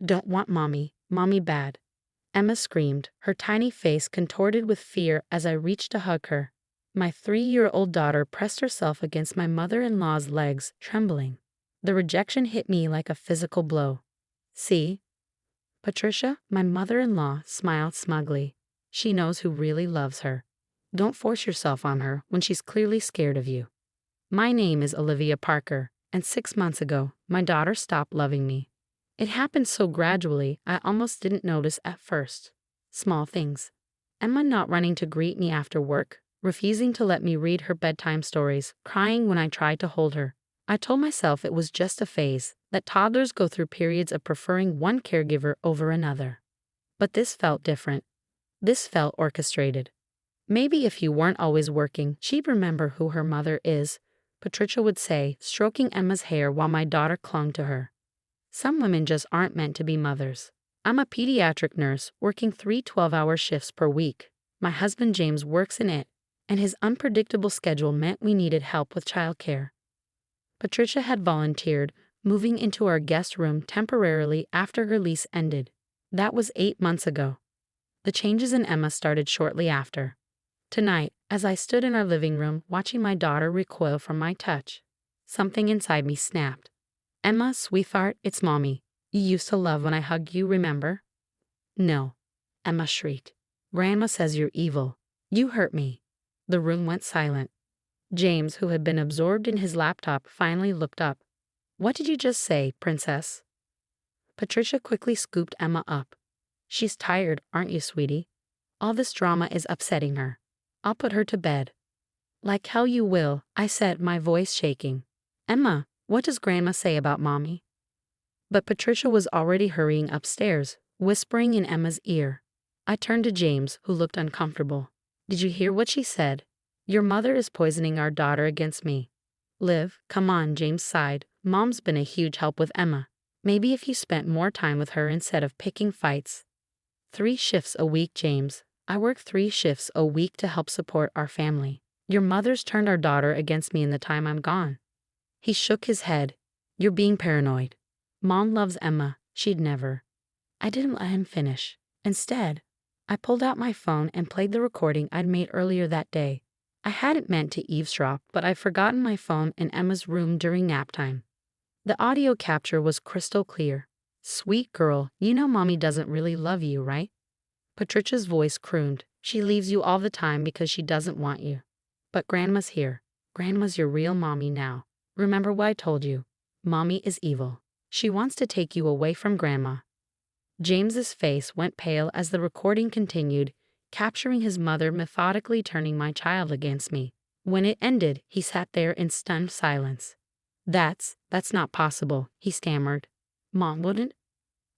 Don't want mommy. Mommy bad. Emma screamed, her tiny face contorted with fear as I reached to hug her. My 3-year-old daughter pressed herself against my mother-in-law's legs, trembling. The rejection hit me like a physical blow. See? Patricia, my mother-in-law, smiled smugly. She knows who really loves her. Don't force yourself on her when she's clearly scared of you. My name is Olivia Parker, and 6 months ago, my daughter stopped loving me. It happened so gradually, I almost didn't notice at first. Small things. Emma not running to greet me after work, refusing to let me read her bedtime stories, crying when I tried to hold her. I told myself it was just a phase, that toddlers go through periods of preferring one caregiver over another. But this felt different. This felt orchestrated. Maybe if you weren't always working, she'd remember who her mother is, Patricia would say, stroking Emma's hair while my daughter clung to her. Some women just aren't meant to be mothers. I'm a pediatric nurse working 3 12-hour shifts per week. My husband James works in it, and his unpredictable schedule meant we needed help with childcare. Patricia had volunteered, moving into our guest room temporarily after her lease ended. That was 8 months ago. The changes in Emma started shortly after. Tonight, as I stood in our living room watching my daughter recoil from my touch, something inside me snapped. Emma, sweetheart, it's mommy. You used to love when I hugged you, remember? No. Emma shrieked. Grandma says you're evil. You hurt me. The room went silent. James, who had been absorbed in his laptop, finally looked up. What did you just say, princess? Patricia quickly scooped Emma up. She's tired, aren't you, sweetie? All this drama is upsetting her. I'll put her to bed. Like hell you will, I said, my voice shaking. Emma, what does Grandma say about mommy? But Patricia was already hurrying upstairs, whispering in Emma's ear. I turned to James, who looked uncomfortable. Did you hear what she said? Your mother is poisoning our daughter against me. Liv, come on, James sighed. Mom's been a huge help with Emma. Maybe if you spent more time with her instead of picking fights. 3 shifts a week, James. I work 3 shifts a week to help support our family. Your mother's turned our daughter against me in the time I'm gone. He shook his head. You're being paranoid. Mom loves Emma. She'd never. I didn't let him finish. Instead, I pulled out my phone and played the recording I'd made earlier that day. I hadn't meant to eavesdrop, but I'd forgotten my phone in Emma's room during nap time. The audio capture was crystal clear. Sweet girl, you know mommy doesn't really love you, right? Patricia's voice crooned. She leaves you all the time because she doesn't want you. But Grandma's here. Grandma's your real mommy now. Remember what I told you? Mommy is evil. She wants to take you away from Grandma. James's face went pale as the recording continued, capturing his mother methodically turning my child against me. When it ended, he sat there in stunned silence. That's not possible, he stammered. Mom wouldn't?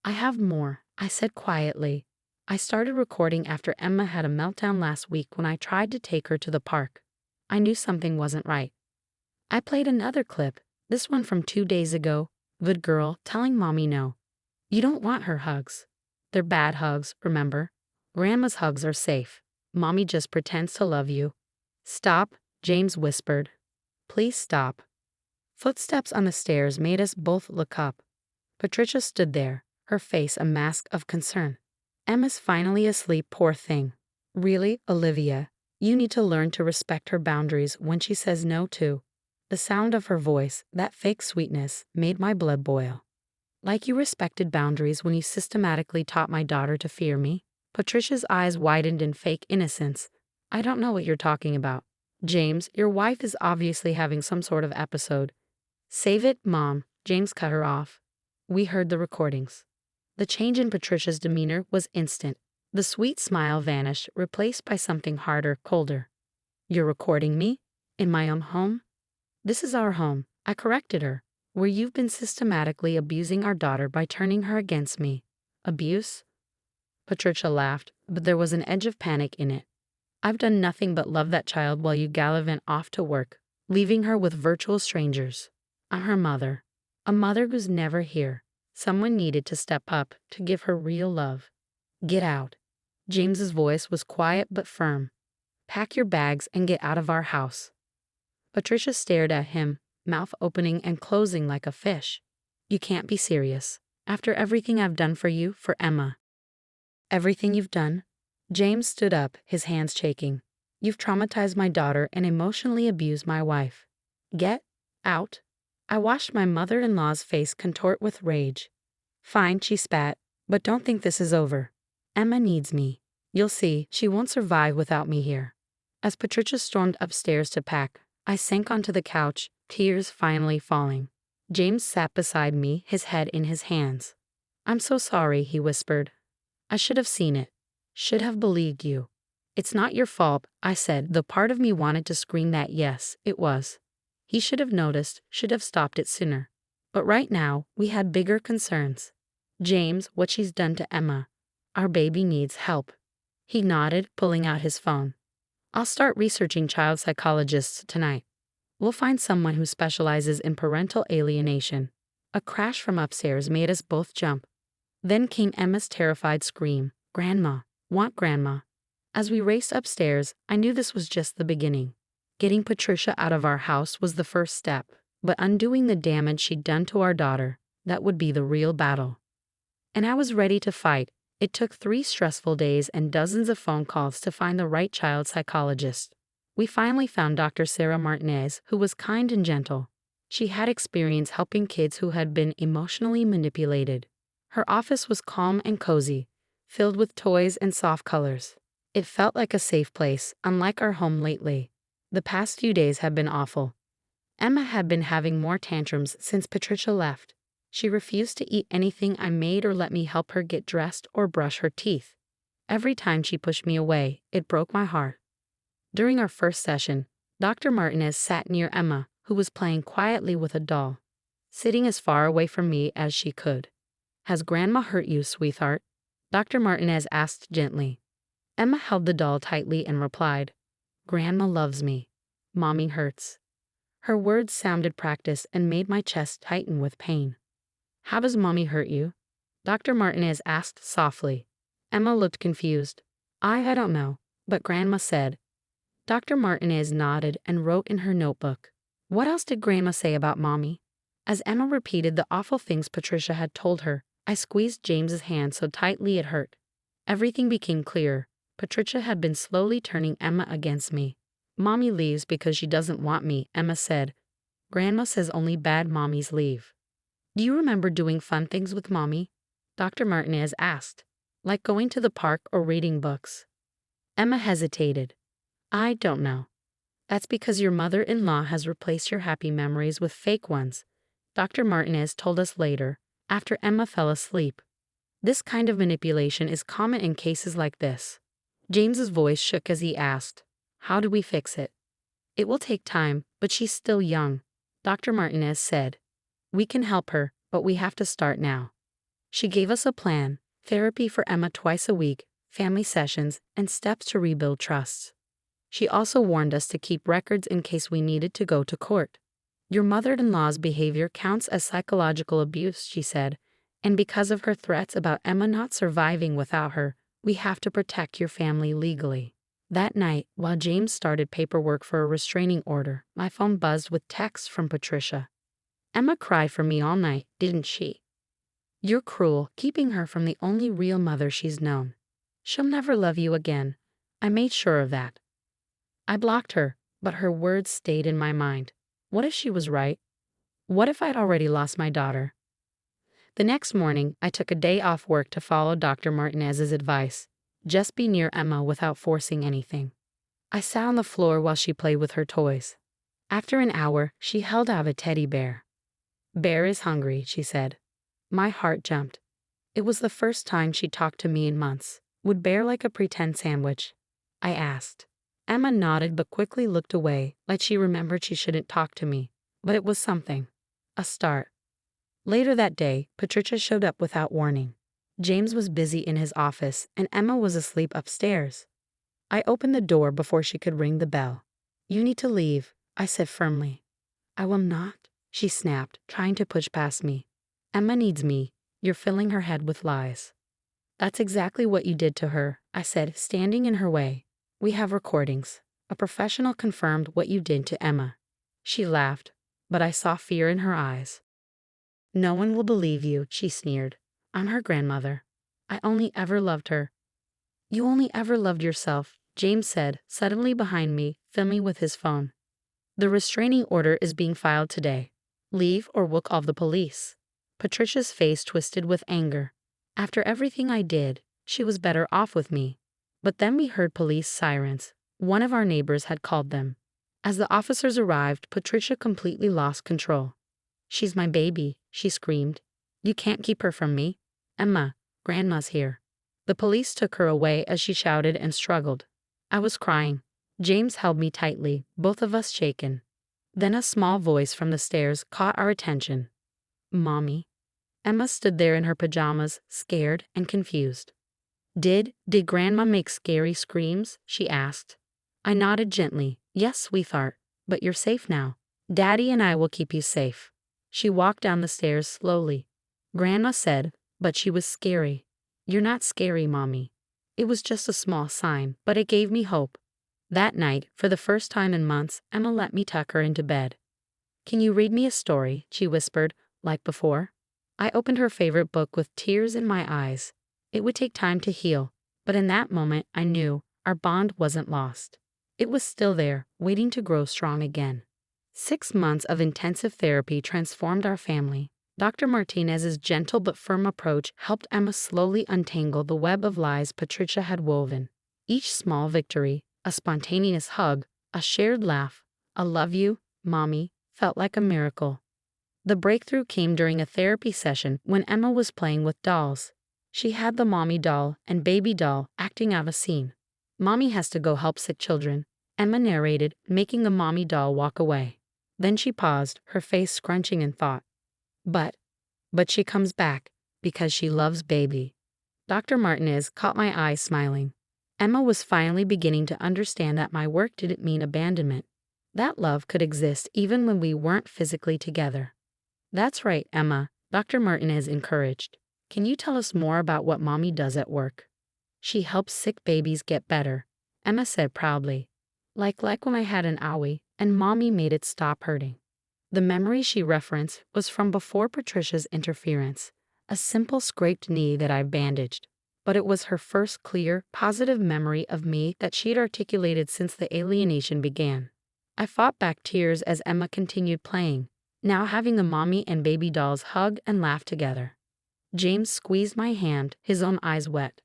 I have more, I said quietly. I started recording after Emma had a meltdown last week when I tried to take her to the park. I knew something wasn't right. I played another clip, this one from 2 days ago. Good girl, telling mommy no. You don't want her hugs. They're bad hugs, remember? Grandma's hugs are safe. Mommy just pretends to love you. Stop, James whispered. Please stop. Footsteps on the stairs made us both look up. Patricia stood there, her face a mask of concern. Emma's finally asleep, poor thing. Really, Olivia, you need to learn to respect her boundaries when she says no too. The sound of her voice, that fake sweetness, made my blood boil. Like you respected boundaries when you systematically taught my daughter to fear me? Patricia's eyes widened in fake innocence. I don't know what you're talking about. James, your wife is obviously having some sort of episode. Save it, Mom, James cut her off. We heard the recordings. The change in Patricia's demeanor was instant. The sweet smile vanished, replaced by something harder, colder. You're recording me? In my own home? This is our home, I corrected her, where you've been systematically abusing our daughter by turning her against me. Abuse? Patricia laughed, but there was an edge of panic in it. I've done nothing but love that child while you gallivant off to work, leaving her with virtual strangers. I'm her mother. A mother who's never here. Someone needed to step up to give her real love. Get out. James's voice was quiet but firm. Pack your bags and get out of our house. Patricia stared at him, mouth opening and closing like a fish. You can't be serious. After everything I've done for you, for Emma. Everything you've done? James stood up, his hands shaking. You've traumatized my daughter and emotionally abused my wife. Get out. I watched my mother-in-law's face contort with rage. Fine, she spat, but don't think this is over. Emma needs me. You'll see, she won't survive without me here. As Patricia stormed upstairs to pack, I sank onto the couch, tears finally falling. James sat beside me, his head in his hands. I'm so sorry, he whispered. I should have seen it. Should have believed you. It's not your fault, I said, though part of me wanted to scream that yes, it was. He should have noticed, should have stopped it sooner. But right now, we had bigger concerns. James, what she's done to Emma. Our baby needs help. He nodded, pulling out his phone. I'll start researching child psychologists tonight. We'll find someone who specializes in parental alienation. A crash from upstairs made us both jump. Then came Emma's terrified scream, Grandma, want Grandma. As we raced upstairs, I knew this was just the beginning. Getting Patricia out of our house was the first step, but undoing the damage she'd done to our daughter, that would be the real battle. And I was ready to fight. It took 3 stressful days and dozens of phone calls to find the right child psychologist. We finally found Dr. Sarah Martinez, who was kind and gentle. She had experience helping kids who had been emotionally manipulated. Her office was calm and cozy, filled with toys and soft colors. It felt like a safe place, unlike our home lately. The past few days had been awful. Emma had been having more tantrums since Patricia left. She refused to eat anything I made or let me help her get dressed or brush her teeth. Every time she pushed me away, it broke my heart. During our first session, Dr. Martinez sat near Emma, who was playing quietly with a doll, sitting as far away from me as she could. Has Grandma hurt you, sweetheart? Dr. Martinez asked gently. Emma held the doll tightly and replied, Grandma loves me. Mommy hurts. Her words sounded practiced and made my chest tighten with pain. How does Mommy hurt you? Dr. Martinez asked softly. Emma looked confused. I don't know, but Grandma said. Dr. Martinez nodded and wrote in her notebook. What else did Grandma say about Mommy? As Emma repeated the awful things Patricia had told her, I squeezed James's hand so tightly it hurt. Everything became clear. Patricia had been slowly turning Emma against me. Mommy leaves because she doesn't want me, Emma said. Grandma says only bad mommies leave. Do you remember doing fun things with Mommy? Dr. Martinez asked. Like going to the park or reading books. Emma hesitated. I don't know. That's because your mother-in-law has replaced your happy memories with fake ones, Dr. Martinez told us later, after Emma fell asleep. This kind of manipulation is common in cases like this. James's voice shook as he asked, How do we fix it? It will take time, but she's still young, Dr. Martinez said. We can help her, but we have to start now. She gave us a plan, therapy for Emma twice a week, family sessions, and steps to rebuild trust. She also warned us to keep records in case we needed to go to court. Your mother-in-law's behavior counts as psychological abuse, she said, and because of her threats about Emma not surviving without her, we have to protect your family legally. That night, while James started paperwork for a restraining order, my phone buzzed with texts from Patricia. Emma cried for me all night, didn't she? You're cruel, keeping her from the only real mother she's known. She'll never love you again. I made sure of that. I blocked her, but her words stayed in my mind. What if she was right? What if I'd already lost my daughter? The next morning, I took a day off work to follow Dr. Martinez's advice. Just be near Emma without forcing anything. I sat on the floor while she played with her toys. After an hour, she held out a teddy bear. Bear is hungry, she said. My heart jumped. It was the first time she talked to me in months. Would Bear like a pretend sandwich? I asked. Emma nodded but quickly looked away, like she remembered she shouldn't talk to me. But it was something. A start. Later that day, Patricia showed up without warning. James was busy in his office, and Emma was asleep upstairs. I opened the door before she could ring the bell. You need to leave, I said firmly. I will not, she snapped, trying to push past me. Emma needs me. You're filling her head with lies. That's exactly what you did to her, I said, standing in her way. We have recordings. A professional confirmed what you did to Emma. She laughed, but I saw fear in her eyes. No one will believe you, she sneered. I'm her grandmother. I only ever loved her. You only ever loved yourself, James said, suddenly behind me, filming with his phone. The restraining order is being filed today. Leave or we'll call the police. Patricia's face twisted with anger. After everything I did, she was better off with me. But then we heard police sirens. One of our neighbors had called them. As the officers arrived, Patricia completely lost control. She's my baby, she screamed. You can't keep her from me. Emma, Grandma's here. The police took her away as she shouted and struggled. I was crying. James held me tightly, both of us shaken. Then a small voice from the stairs caught our attention. Mommy. Emma stood there in her pajamas, scared and confused. Did Grandma make scary screams? She asked. I nodded gently. Yes, sweetheart, but you're safe now. Daddy and I will keep you safe. She walked down the stairs slowly. Grandma said, but she was scary. You're not scary, Mommy. It was just a small sign, but it gave me hope. That night, for the first time in months, Emma let me tuck her into bed. Can you read me a story? She whispered, like before. I opened her favorite book with tears in my eyes. It would take time to heal, but in that moment I knew our bond wasn't lost. It was still there, waiting to grow strong again. 6 months of intensive therapy transformed our family. Dr. Martinez's gentle but firm approach helped Emma slowly untangle the web of lies Patricia had woven. Each small victory, a spontaneous hug, a shared laugh, a love you, Mommy, felt like a miracle. The breakthrough came during a therapy session when Emma was playing with dolls. She had the mommy doll and baby doll acting out a scene. Mommy has to go help sick children, Emma narrated, making the mommy doll walk away. Then she paused, her face scrunching in thought. But she comes back, because she loves baby. Dr. Martinez caught my eye smiling. Emma was finally beginning to understand that my work didn't mean abandonment. That love could exist even when we weren't physically together. That's right, Emma, Dr. Martinez encouraged. Can you tell us more about what Mommy does at work? She helps sick babies get better, Emma said proudly. Like when I had an owie, and Mommy made it stop hurting. The memory she referenced was from before Patricia's interference, a simple scraped knee that I bandaged. But it was her first clear, positive memory of me that she'd articulated since the alienation began. I fought back tears as Emma continued playing, now having the mommy and baby dolls hug and laugh together. James squeezed my hand, his own eyes wet.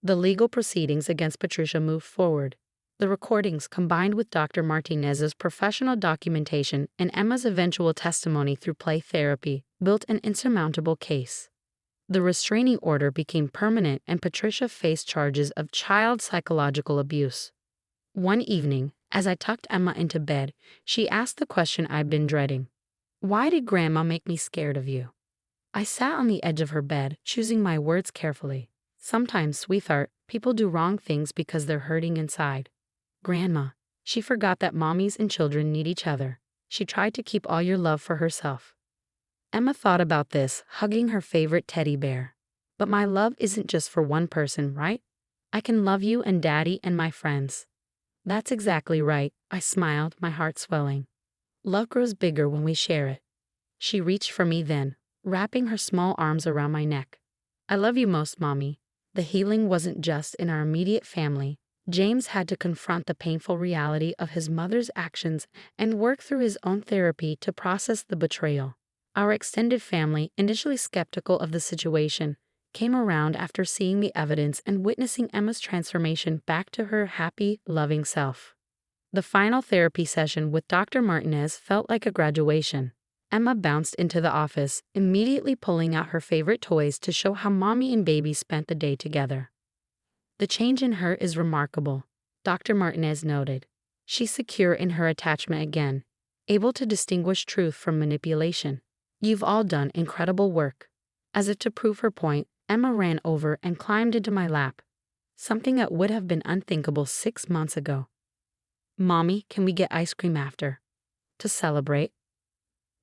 The legal proceedings against Patricia moved forward. The recordings, combined with Dr. Martinez's professional documentation and Emma's eventual testimony through play therapy, built an insurmountable case. The restraining order became permanent and Patricia faced charges of child psychological abuse. One evening, as I tucked Emma into bed, she asked the question I'd been dreading. Why did Grandma make me scared of you? I sat on the edge of her bed, choosing my words carefully. Sometimes, sweetheart, people do wrong things because they're hurting inside. Grandma, she forgot that mommies and children need each other. She tried to keep all your love for herself. Emma thought about this, hugging her favorite teddy bear. But my love isn't just for one person, right? I can love you and Daddy and my friends. That's exactly right, I smiled, my heart swelling. Love grows bigger when we share it. She reached for me then, wrapping her small arms around my neck. I love you most, Mommy. The healing wasn't just in our immediate family. James had to confront the painful reality of his mother's actions and work through his own therapy to process the betrayal. Our extended family, initially skeptical of the situation, came around after seeing the evidence and witnessing Emma's transformation back to her happy, loving self. The final therapy session with Dr. Martinez felt like a graduation. Emma bounced into the office, immediately pulling out her favorite toys to show how Mommy and Baby spent the day together. The change in her is remarkable, Dr. Martinez noted. She's secure in her attachment again, able to distinguish truth from manipulation. You've all done incredible work. As if to prove her point, Emma ran over and climbed into my lap, something that would have been unthinkable 6 months ago. Mommy, can we get ice cream after? To celebrate.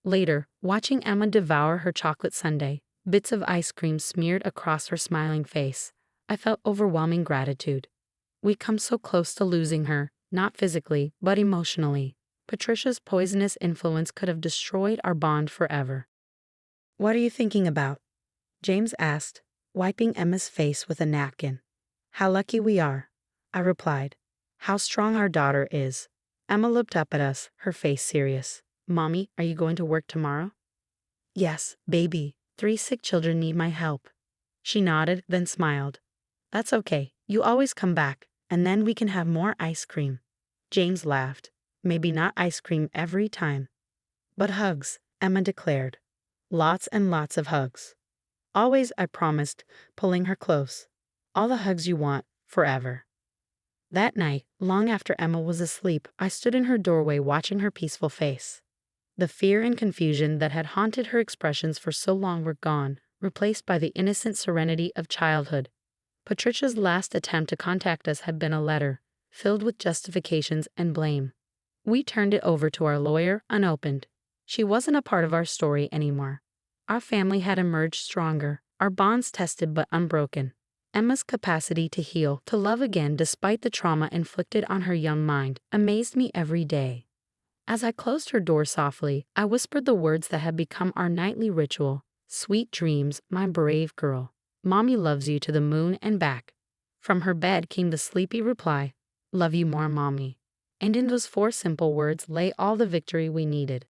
Later, watching Emma devour her chocolate sundae, bits of ice cream smeared across her smiling face, I felt overwhelming gratitude. We'd come so close to losing her, not physically, but emotionally. Patricia's poisonous influence could have destroyed our bond forever. What are you thinking about? James asked, wiping Emma's face with a napkin. How lucky we are, I replied. How strong our daughter is. Emma looked up at us, her face serious. Mommy, are you going to work tomorrow? Yes, baby. 3 sick children need my help. She nodded, then smiled. That's okay. You always come back, and then we can have more ice cream. James laughed. Maybe not ice cream every time. But hugs, Emma declared. Lots and lots of hugs. Always, I promised, pulling her close. All the hugs you want, forever. That night, long after Emma was asleep, I stood in her doorway watching her peaceful face. The fear and confusion that had haunted her expressions for so long were gone, replaced by the innocent serenity of childhood. Patricia's last attempt to contact us had been a letter, filled with justifications and blame. We turned it over to our lawyer, unopened. She wasn't a part of our story anymore. Our family had emerged stronger, our bonds tested but unbroken. Emma's capacity to heal, to love again despite the trauma inflicted on her young mind, amazed me every day. As I closed her door softly, I whispered the words that had become our nightly ritual. Sweet dreams, my brave girl. Mommy loves you to the moon and back. From her bed came the sleepy reply, love you more, Mommy. And in those 4 simple words lay all the victory we needed.